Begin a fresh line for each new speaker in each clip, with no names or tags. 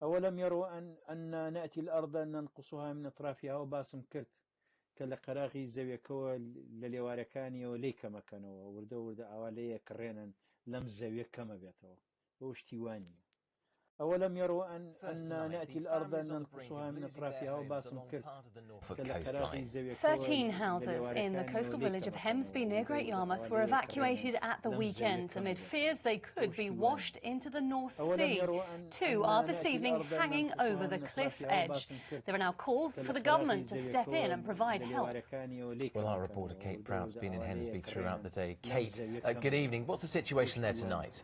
أولم يروا أن نأتي الأرض ننقصها من أطرافها وباسم كرت كلا قراغي زوية كوا لليواركاني وليك مكانوا ورد أولية كرينا لم زوية كما بيتوا واشتواني أولم يروا أن نأتي الأرض ننقصها من أطرافها وباسم كرت كلا قراغي زوية كوا
13 houses in the coastal village of Hemsby near Great Yarmouth were evacuated at the weekend amid fears they could be washed into the North Sea. Two are this evening hanging over the cliff edge. There are now calls for the government to step in and provide help.
Well, our reporter Kate Proud's been in Hemsby throughout the day. Kate, good evening. What's the situation there tonight?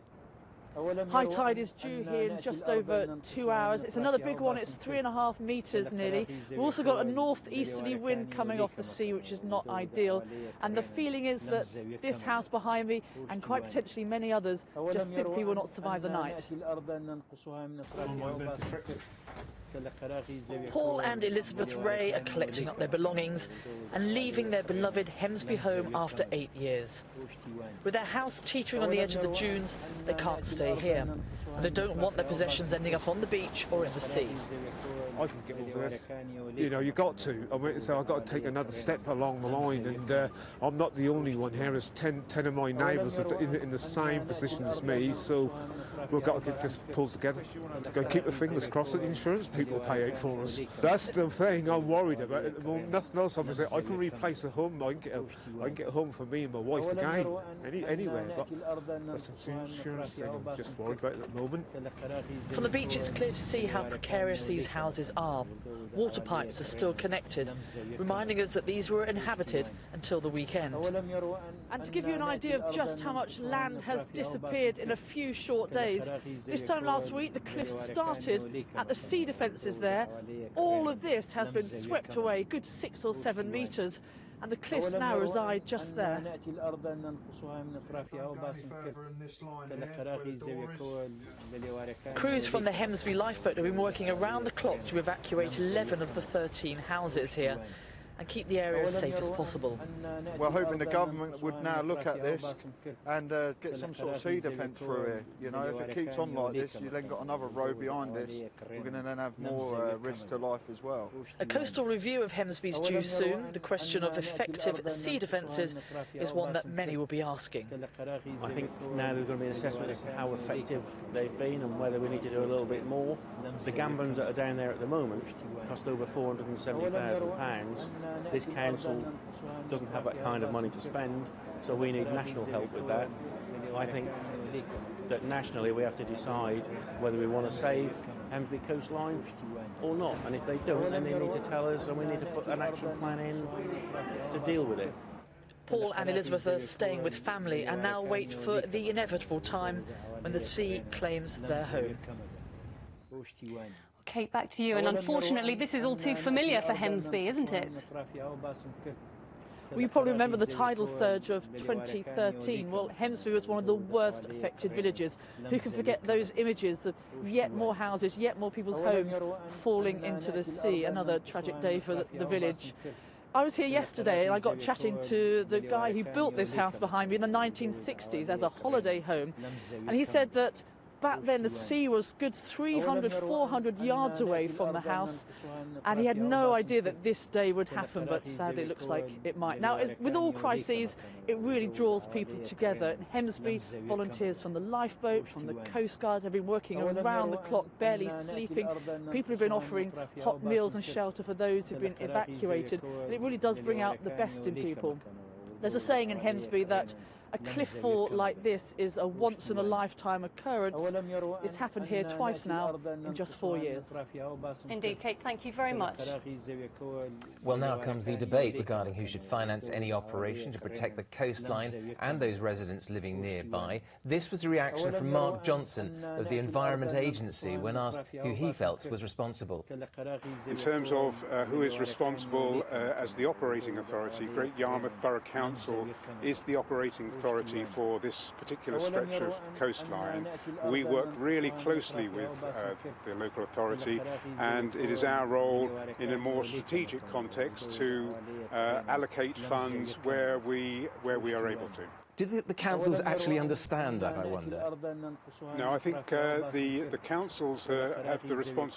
High tide is due here in just over 2 hours. It's another big one. It's 3.5 metres nearly. We've also got a northeasterly wind coming off the sea, which is not ideal. And the feeling is that this house behind me, and quite potentially many others, just simply will not survive the night. Paul and Elizabeth Ray are collecting up their belongings and leaving their beloved Hemsby home after 8 years. With their house teetering on the edge of the dunes, they can't stay here, and they don't want their possessions ending up on the beach or in the sea.
I can get over this. You know, you've got to. I mean, so I've got to take another step along the line, and I'm not the only one here. There's 10 of my neighbours in the same position as me, so we've got to get this pulled together. Go keep the fingers crossed that the insurance people pay out for us. That's the thing I'm worried about at the moment. Nothing else. I can replace a home. I can get a home for me and my wife again, anywhere. But that's the insurance thing I'm just worried about at the moment.
From the beach, it's clear to see how precarious these houses are. Water pipes are still connected, reminding us that these were inhabited until the weekend. And to give you an idea of just how much land has disappeared in a few short days, this time last week the cliffs started at the sea defences there. All of this has been swept away, a good 6 or 7 metres, and the cliffs now reside just there. Crews from the Hemsby lifeboat have been working around the clock to evacuate 11 of the 13 houses here and keep the area as safe as possible.
We're hoping the government would now look at this and get some sort of sea defence through here. You know, if it keeps on like this, you then got another road behind this. We're going to then have more risk to life as well.
A coastal review of Hemsby is due soon. The question of effective sea defences is one that many will be asking.
I think now there's going to be an assessment as to how effective they've been and whether we need to do a little bit more. The gambons that are down there at the moment cost over £470,000. This council doesn't have that kind of money to spend, so we need national help with that. I think that nationally we have to decide whether we want to save Hemsby coastline or not, and if they don't, then they need to tell us and we need to put an action plan in to deal with it.
Paul and Elizabeth are staying with family and now wait for the inevitable time when the sea claims their home.
Kate, back to you. And unfortunately, this is all too familiar for Hemsby, isn't it?
Well, you probably remember the tidal surge of 2013. Well, Hemsby was one of the worst affected villages. Who can forget those images of yet more houses, yet more people's homes falling into the sea? Another tragic day for the village. I was here yesterday and I got chatting to the guy who built this house behind me in the 1960s as a holiday home. And he said that back then the sea was good 300, 400 yards away from the house, and he had no idea that this day would happen, but sadly it looks like it might. Now, with all crises, it really draws people together. In Hemsby, volunteers from the lifeboat, from the Coast Guard have been working around the clock, barely sleeping. People have been offering hot meals and shelter for those who've been evacuated, and it really does bring out the best in people. There's a saying in Hemsby that a cliff fall like this is a once-in-a-lifetime occurrence. It's happened here twice now in just 4 years.
Indeed, Kate, thank you very much.
Well, now comes the debate regarding who should finance any operation to protect the coastline and those residents living nearby. This was the reaction from Mark Johnson of the Environment Agency when asked who he felt was responsible.
In terms of who is responsible as the operating authority, Great Yarmouth Borough Council is the operating authority for this particular stretch of coastline, we work really closely with the local authority, and it is our role in a more strategic context to allocate funds where we are able to.
Do the councils actually understand that, I wonder?
No, I think the councils have the responsibility